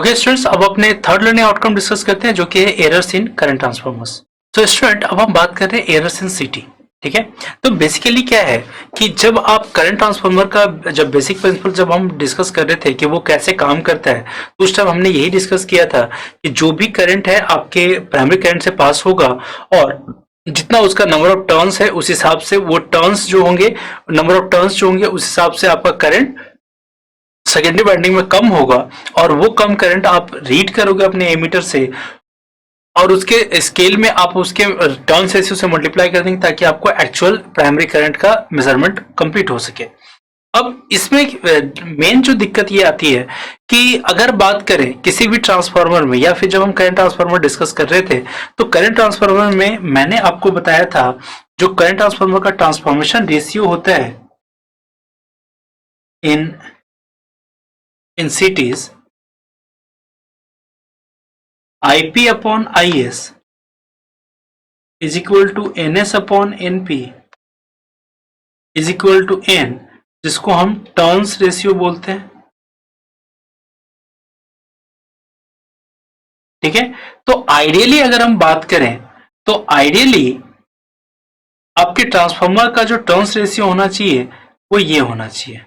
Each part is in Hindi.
ओके स्टूडेंट्स, अब अपने थर्ड लर्निंग आउटकम डिस्कस करते हैं जो कि है एरर्स इन करंट ट्रांसफॉर्मर्स। तो स्टूडेंट, अब हम बात कर रहे हैं एरर्स इन सीटी। ठीक है, तो बेसिकली क्या है कि जब आप करंट ट्रांसफार्मर का जब बेसिक प्रिंसिपल जब हम डिस्कस कर रहे थे कि वो कैसे काम करता है, तो उस टाइम हमने यही डिस्कस किया था कि जो भी करंट है आपके प्राइमरी करंट से पास होगा और जितना उसका नंबर ऑफ टर्न्स है उस हिसाब से वो टर्न्स जो होंगे, नंबर ऑफ टर्न्स जो होंगे उस हिसाब से आपका करंट सेकेंडरी वाइंडिंग में कम होगा और वो कम करंट आप रीड करोगे अपने एमीटर से और उसके स्केल में आप उसके टर्न रेशियो से मल्टीप्लाई कर देंगे ताकि आपको एक्चुअल प्राइमरी करंट का मेजरमेंट कंप्लीट हो सके। अब इसमें मेन जो दिक्कत ये आती है कि अगर बात करें किसी भी ट्रांसफार्मर में या फिर जब हम करंट ट्रांसफार्मर डिस्कस कर रहे थे तो करंट ट्रांसफार्मर में मैंने आपको बताया था जो करंट ट्रांसफार्मर का ट्रांसफॉर्मेशन रेशियो होता है इन cities IP upon IS is equal to NS upon NP is equal to N, जिसको हम टर्न्स रेशियो बोलते हैं। ठीक है, तो आइडियली अगर हम बात करें तो आइडियली आपके ट्रांसफार्मर का जो टर्न्स रेशियो होना चाहिए वो ये होना चाहिए।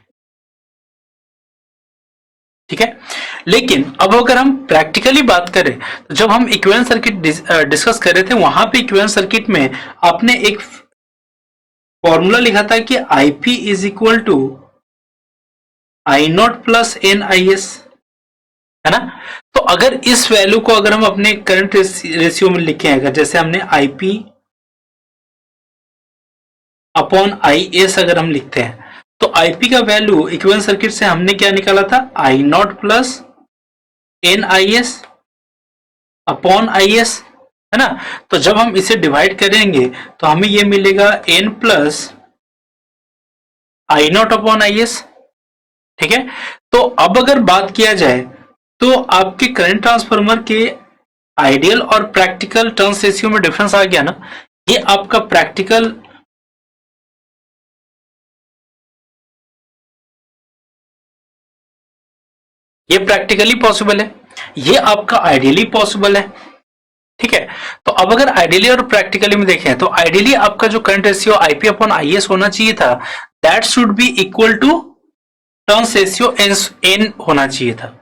ठीक है, लेकिन अब अगर हम प्रैक्टिकली बात करें तो जब हम इक्विवेलेंट सर्किट डिस्कस कर रहे थे वहां पे इक्विवेलेंट सर्किट में आपने एक फॉर्मूला लिखा था कि IP is equal to I not plus N I S, है ना। तो अगर इस वैल्यू को अगर हम अपने करंट रेशियो में लिखे अगर जैसे हमने IP अपॉन आई एस अगर हम लिखते हैं तो IP का वैल्यू इक्विवेलेंट सर्किट से हमने क्या निकाला था I not plus N I S upon I S, है ना। तो जब हम इसे डिवाइड करेंगे तो हमें ये मिलेगा N plus I nought upon I S. ठीक है, तो अब अगर बात किया जाए तो आपके करंट ट्रांसफार्मर के आइडियल और प्रैक्टिकल टर्न्स रेशियो में डिफरेंस आ गया ना। ये आपका प्रैक्टिकल ये प्रैक्टिकली पॉसिबल है, ये आपका आइडियली पॉसिबल है। ठीक है, तो अब अगर आइडियली और प्रैक्टिकली में देखें तो आइडियली आपका जो current ratio IP upon IS होना चाहिए था that should be equal to turns ratio N होना चाहिए था।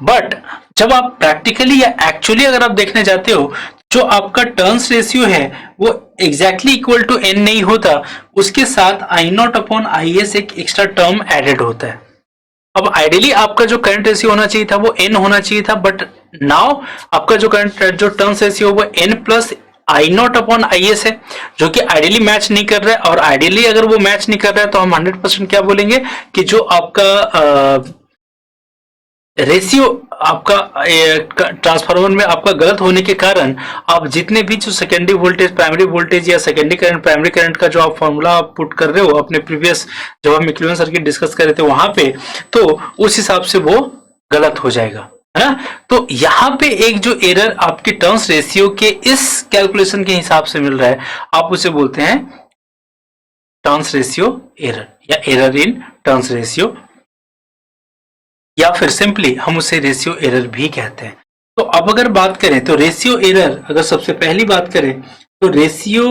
बट जब आप प्रैक्टिकली या एक्चुअली अगर आप देखने जाते हो जो आपका टर्न्स रेशियो है वो एग्जैक्टली इक्वल टू एन नहीं होता, उसके साथ आई नॉट अपॉन आई एस एक एक्स्ट्रा टर्म एडेड होता है। अब आइडियली आपका जो करंट रेशियो होना चाहिए था वो एन होना चाहिए था, बट नाउ आपका जो करंट जो टर्न्स रेशियो वो N plus I nought upon I S है जो कि आइडियली मैच नहीं कर रहा है। और आइडियली अगर वो मैच नहीं कर रहा है तो हम 100% क्या बोलेंगे कि जो आपका रेशियो आपका ट्रांसफार्मर में आपका गलत होने के कारण आप जितने भी जो सेकेंडरी वोल्टेज प्राइमरी वोल्टेज या सेकेंडरी करंट प्राइमरी करंट का जो आप फॉर्मूला आप पुट कर रहे हो अपने प्रीवियस जब हम इक्विवेलेंट सर्किट डिस्कस कर रहे थे वहां पे, तो उस हिसाब से वो गलत हो जाएगा, है ना। तो यहाँ पे एक जो एरर आपके टर्न्स रेशियो के इस कैलकुलेशन के हिसाब से मिल रहा है आप उसे बोलते हैं टर्न्स रेशियो एरर या एरर इन टर्न्स रेशियो, या फिर सिंपली हम उसे रेशियो एरर भी कहते हैं। तो अब अगर बात करें तो रेशियो एरर अगर सबसे पहली बात करें तो रेशियो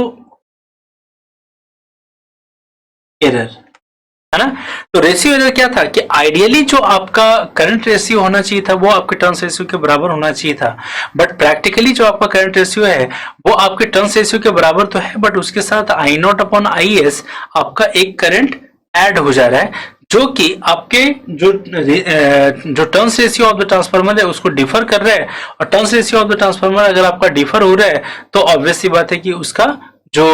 एरर, है ना। तो रेशियो एरर क्या था कि आइडियली जो आपका करंट रेशियो होना चाहिए था वो आपके टर्न्स रेशियो के बराबर होना चाहिए था, बट प्रैक्टिकली जो आपका करंट रेशियो है वो आपके टर्न्स रेशियो के बराबर तो है बट उसके साथ आई नॉट अपॉन आई एस आपका एक करंट ऐड हो जा रहा है जो कि आपके जो turns ratio of the transformer है उसको डिफर कर रहा है। और turns ratio of the transformer अगर आपका डिफर हो रहा है तो ऑब्वियस सी बात है कि उसका जो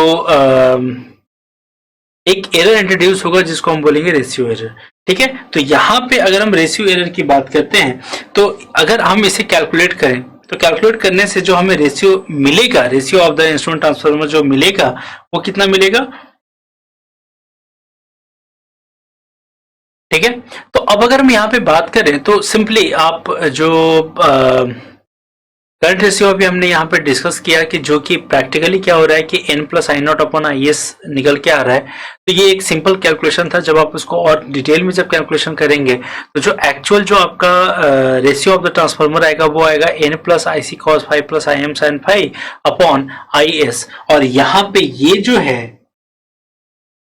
एक एरर इंट्रोड्यूस होगा जिसको हम बोलेंगे रेशियो एरर। ठीक है, तो यहाँ पे अगर हम रेशियो एरर की बात करते हैं तो अगर हम इसे कैलकुलेट करें तो कैलकुलेट करने से जो हमें रेशियो मिलेगा, ratio of the instrument transformer जो मिलेगा वो कितना मिलेगा। ठीक है, तो अब अगर हम यहाँ पे बात करें तो सिंपली आप जो करंट रेशियो अभी हमने यहाँ पे डिस्कस किया कि जो कि प्रैक्टिकली क्या हो रहा है कि n plus I nought upon I S निकल के आ रहा है। तो ये एक सिंपल कैलकुलेशन था। जब आप उसको और डिटेल में जब कैलकुलेशन करेंगे तो जो एक्चुअल जो आपका रेशियो ऑफ द ट्रांसफार्मर आएगा वो आएगा n plus I C cos five plus I M sine five upon I S. और यहाँ पे ये जो है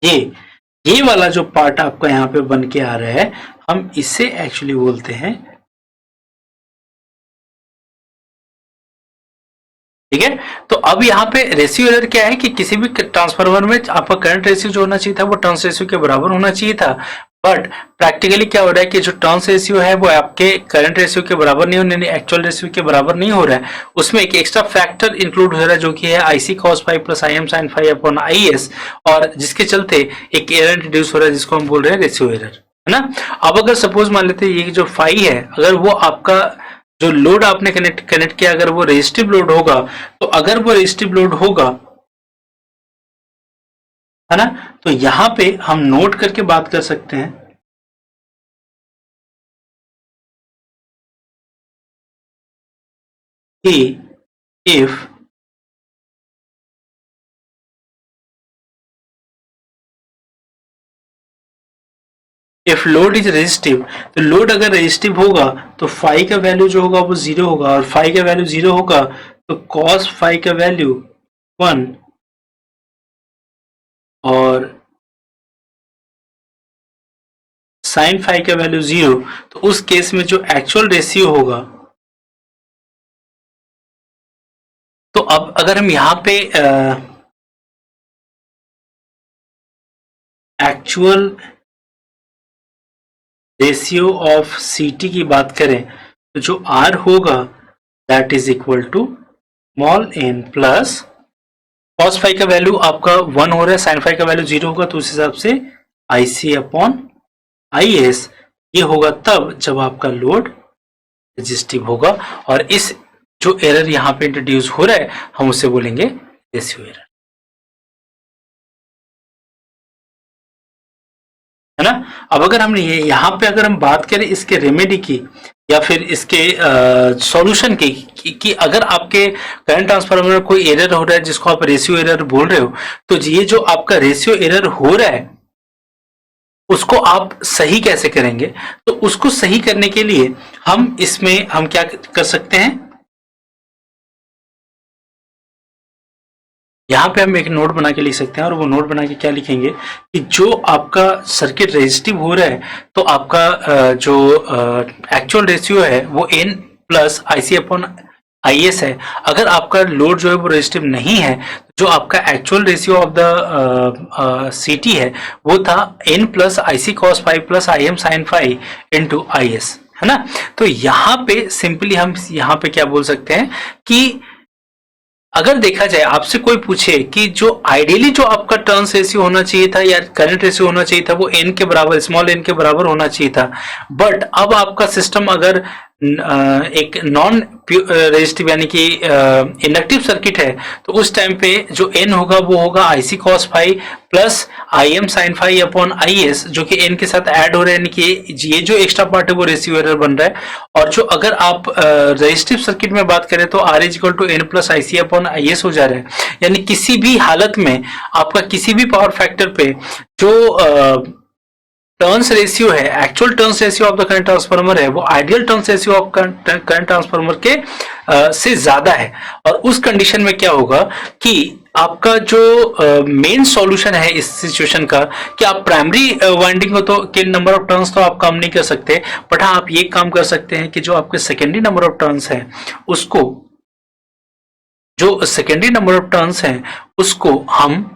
ये ये वाला जो पार्ट आपका यहाँ पे बन के आ रहा है, हम इसे एक्चुअली बोलते हैं, ठीक है। तो अब यहाँ पे रेशियो एरर क्या है कि किसी भी ट्रांसफार्मर में आपका करंट रेशियो जो होना चाहिए था वो टर्न्स रेशियो के बराबर होना चाहिए था। बट प्रैक्टिकली क्या हो रहा है कि जो टर्न्स रेशियो है वो आपके करंट रेशियो के बराबर नहीं हो रहा है, एक्चुअल रेशियो के बराबर नहीं हो रहा है। उसमें एक एक्स्ट्रा फैक्टर इंक्लूड हो रहा है जो कि है I C cos five plus I M sine five upon I S, और जिसके चलते एक एरर इंट्रोड्यूस हो रहा है जिसको हम बोल रहे हैं रेशियो एरर, है ना। अब अगर सपोज मान लेते हैं ये जो फाई है, अगर वो आपका जो लोड आपने कनेक्ट किया अगर वो रेजिस्टिव लोड होगा, तो अगर वो रेजिस्टिव लोड होगा, है ना, तो यहां पे हम नोट करके बात कर सकते हैं कि if if load is resistive, तो लोड अगर रेजिस्टिव होगा तो फाई का वैल्यू जो होगा वो जीरो होगा, और फाई का वैल्यू जीरो होगा तो कॉस फाई का वैल्यू वन, और साइन फाई का वैल्यू जीरो। तो उस केस में जो एक्चुअल रेशियो होगा, तो अब अगर हम यहाँ पे actual ratio of C T की बात करें तो जो आर होगा that is equal to small N plus cos phi का वैल्यू आपका वन हो रहा है, साइन फाई का वैल्यू जीरो होगा, तो उस हिसाब से आई सी अपॉन आई एस। ये होगा तब जब आपका लोड रेजिस्टिव होगा, और इस जो एरर यहाँ पे इंट्रोड्यूस हो रहा है हम उसे बोलेंगे रेशियो एरर, है ना। अब अगर हमने ये यहाँ पे अगर हम बात करें इसके रेमेडी की या फिर इसके सॉल्यूशन की कि अगर आपके करंट ट्रांसफार्मर में कोई एरर हो रहा है जिसको आप रेशियो एरर बोल रहे हो, तो ये जो आपका रेशियो एरर हो रहा है उसको आप सही कैसे करेंगे। तो उसको सही करने के लिए हम इसमें हम क्या कर सकते हैं, यहाँ पे हम एक नोट बना के लिख सकते हैं, और वो नोट बना के क्या लिखेंगे कि जो आपका सर्किट रेजिस्टिव हो रहा है तो आपका जो एक्चुअल रेशियो है वो N plus I C upon I S है। अगर आपका लोड जो है वो रेजिस्टिव नहीं है, जो आपका actual ratio of the C T है वो था N plus I C cos five plus I M sine five into I S, है ना। तो यहाँ पे सिंपली हम यहाँ पे क्या बोल सकते हैं कि अगर देखा जाए आपसे कोई पूछे कि जो आइडियली जो आपका टर्न्स रेशियो होना चाहिए था या करंट रेशियो होना चाहिए था वो एन के बराबर, स्मॉल एन के बराबर होना चाहिए था, बट अब आपका सिस्टम अगर एक नॉन रेजिस्टिव यानी कि इंडक्टिव सर्किट है, तो उस टाइम पे जो एन होगा वो होगा I C cos five plus I M sine five upon I S, जो कि एन के साथ ऐड हो रहा है, यानी कि ये जो एक्स्ट्रा पार्ट है वो रेशियो एरर बन रहा है। और जो अगर आप रेजिस्टिव सर्किट में बात करें तो R is equal to N plus I C upon I S हो जा रहा है, यानी किसी भी हालत में आपका किसी भी पावर फैक्टर पे जो टर्न्स रेशियो है, actual turns ratio of the current transformer है वो ideal turns ratio of current transformer के से ज्यादा है। और उस कंडीशन में क्या होगा कि आपका जो मेन सॉल्यूशन है इस सिचुएशन का, कि आप प्राइमरी वाइंडिंग को तो के नंबर ऑफ टर्न्स तो आप कम नहीं कर सकते, बट हाँ आप ये काम कर सकते हैं कि जो आपके सेकेंडरी नंबर ऑफ टर्न्स है उसको, जो सेकेंडरी नंबर ऑफ टर्न्स हैं उसको हम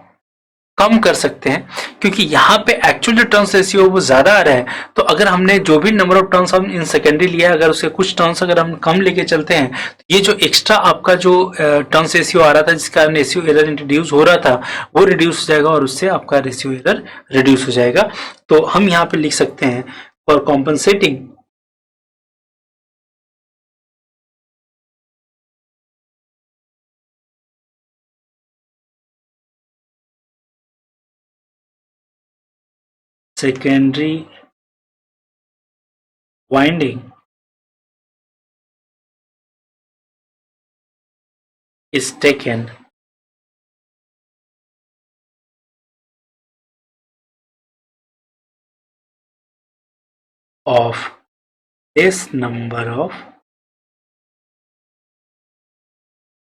कम कर सकते हैं, क्योंकि यहाँ पे एक्चुअल जो टर्न्स रेशियो वो ज्यादा आ रहा है। तो अगर हमने जो भी नंबर ऑफ टर्न्स हम इन सेकेंडरी लिया है, अगर उसके कुछ टर्न्स अगर हम कम लेके चलते हैं, तो ये जो एक्स्ट्रा आपका जो टर्न्स रेशियो आ रहा था जिसका रेशियो एरर इंट्रोड्यूस हो रहा था वो रिड्यूस हो जाएगा, और उससे आपका रेशियो एरर रिड्यूस हो जाएगा। तो हम यहाँ पे लिख सकते हैं for compensating secondary winding is taken of this number of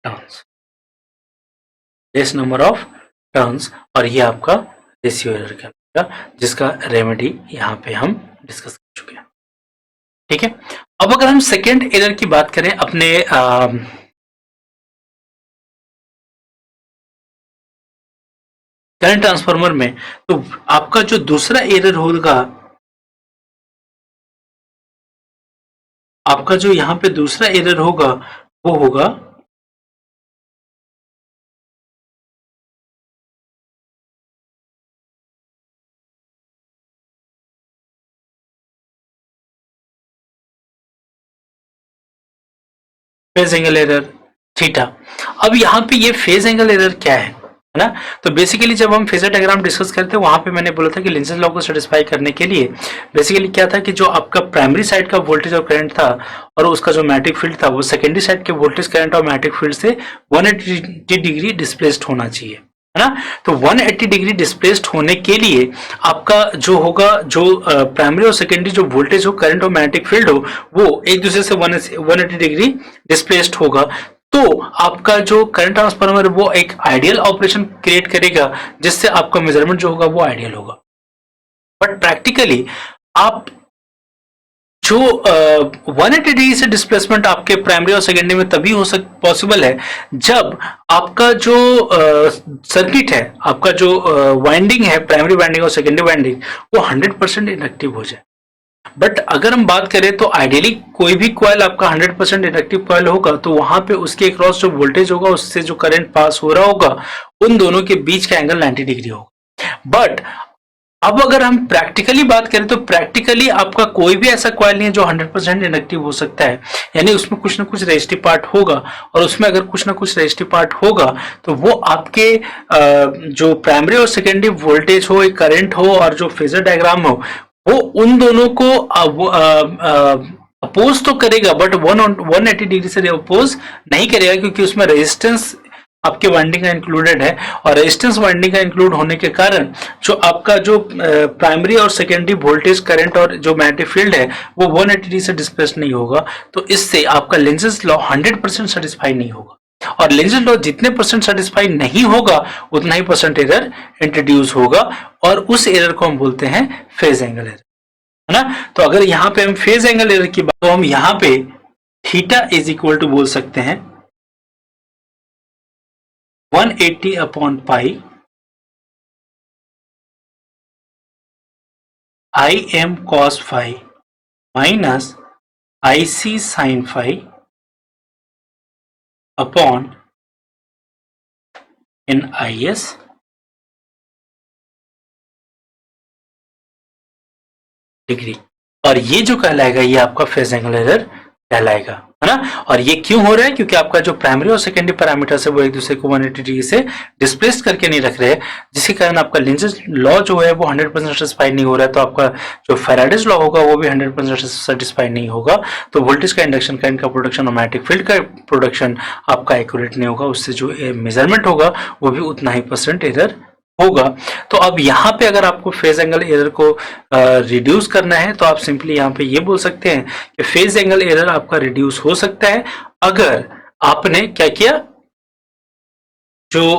turns, this number of turns, और ये आपका रेशियो एरर कहलाएगा, जिसका रेमेडी यहाँ पे हम डिस्कस कर चुके हैं। ठीक है, अब अगर हम सेकेंड एरर की बात करें अपने करंट ट्रांसफार्मर में, तो आपका जो दूसरा एरर होगा, आपका जो यहाँ पे दूसरा एरर होगा वो होगा फेज एंगल एरर थीटा। अब यहाँ पे ये फेज एंगल एरर क्या है ना, तो बेसिकली जब हम फेजर डायग्राम डिस्कस करते हैं वहां पे मैंने बोला था कि लिंसेस लॉ को सेटिस्फाई करने के लिए बेसिकली क्या था कि जो आपका प्राइमरी साइड का वोल्टेज और करंट था और उसका जो मैग्नेटिक फील्ड था वो सेकेंडरी साइड के वोल्टेज करंट और मैग्नेटिक फील्ड से 180 डिग्री डिस्प्लेस्ड होना चाहिए, है ना। तो 180 डिग्री डिस्प्लेस्ड होने के लिए आपका जो होगा, जो प्राइमरी और सेकेंडरी जो वोल्टेज हो, करंट और मैग्नेटिक फील्ड हो, वो एक दूसरे से 180 डिग्री डिस्प्लेस्ड होगा। तो आपका जो करंट ट्रांसफार्मर वो एक आइडियल ऑपरेशन क्रिएट करेगा जिससे आपका मेजरमेंट जो होगा वो आइडियल होगा। बट प्रैक्टिकली आप जो 180 डिग्री से डिस्प्लेसमेंट आपके प्राइमरी और सेकेंडरी में तभी हो पॉसिबल है जब आपका जो सर्किट है, आपका जो वाइंडिंग है, प्राइमरी वाइंडिंग और सेकेंडरी वाइंडिंग, वो 100% इंडक्टिव हो जाए। बट अगर हम बात करें तो आइडियली कोई भी कॉइल आपका 100% इंडक्टिव कॉइल होगा तो वहां पे उसके अक्रॉस जो वोल्टेज होगा, उससे जो करंट पास हो रहा होगा, उन दोनों के बीच का एंगल 90 डिग्री होगा। बट अब अगर हम प्रैक्टिकली बात करें तो प्रैक्टिकली आपका कोई भी ऐसा कॉइल नहीं है जो 100% इंडक्टिव हो सकता है, यानी उसमें कुछ ना कुछ रेजिस्टिव पार्ट होगा, और उसमें अगर कुछ ना कुछ रेजिस्टिव पार्ट होगा तो वो आपके जो प्राइमरी और सेकेंडरी वोल्टेज हो, करंट हो और जो फेजर डायग्राम हो, वो उन दोनों को अपोज तो करेगा बट 180 डिग्री से अपोज नहीं करेगा, क्योंकि उसमें रेजिस्टेंस आपके वाइंडिंग का इंक्लूडेड है, और रेजिस्टेंस वाइंडिंग का इंक्लूड होने के कारण जो आपका जो प्राइमरी और सेकेंडरी वोल्टेज, करंट और जो मैग्नेटिक फील्ड है वो 180 डिग्री से डिस्प्लेस नहीं होगा। तो इससे आपका लेंजेस लॉ 100% सेटिस्फाई नहीं होगा, और लेंजेस लॉ जितने परसेंट सेटिस्फाई नहीं होगा उतना ही परसेंट एरर इंट्रोड्यूस होगा, और उस एरर को हम बोलते हैं फेज एंगल एरर, है ना। तो अगर यहाँ पे हम फेज एंगल एरर की बात, तो हम यहाँ पे थीटा इज इक्वल टू बोल सकते हैं 180 upon pi I M cos phi minus I C sine phi upon in I S degree, और ये जो कहलाएगा ये आपका फेज एंगल एरर कहलाएगा, है ना। और ये क्यों हो रहा है, क्योंकि आपका जो प्राइमरी और सेकेंडरी पैरामीटर्स है वो एक दूसरे को 180 डिग्री से डिस्प्लेस करके नहीं रख रहे हैं, जिसके कारण आपका लेंजेस लॉ जो है वो 100% सेटिस्फाई नहीं हो रहा है। तो आपका जो फैराडेज लॉ होगा वो भी 100% सेटिस्फाई नहीं होगा, तो वोल्टेज का इंडक्शन, करंट का प्रोडक्शन और मैग्नेटिक फील्ड का प्रोडक्शन आपका एक्यूरेट नहीं होगा, उससे जो मेजरमेंट होगा वो भी उतना ही परसेंट एरर होगा। तो अब यहाँ पे अगर आपको फेज एंगल एरर को रिड्यूस करना है तो आप सिंपली यहाँ पे ये बोल सकते हैं कि फेज एंगल एरर आपका रिड्यूस हो सकता है अगर आपने क्या किया, जो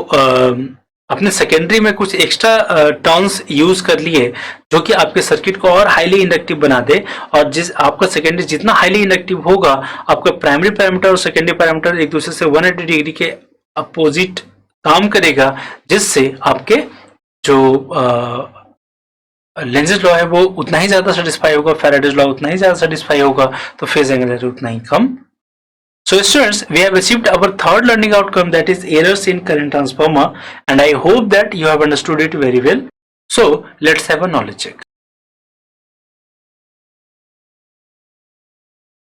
अपने सेकेंडरी में कुछ एक्स्ट्रा टर्न्स यूज कर लिए जो कि आपके सर्किट को और हाईली इंडक्टिव बना दे, और जिस आपका सेकेंडरी जितना हाईली इंडक्टिव होगा आपका प्राइमरी पैरामीटर और सेकेंडरी पैरामीटर एक दूसरे से 180 डिग्री के अपोजिट काम करेगा, जिससे आपके जो लेंजेस लॉ है वो उतना ही ज्यादा सेटिस्फाई होगा, फैराडेज लॉ उतना ही ज्यादा सेटिस्फाई होगा, तो फेज एंगल एरर उतना ही कम। So students, we have achieved our third learning outcome, that is errors in current transformer, and I hope that you have understood it very well. So let's have a knowledge check.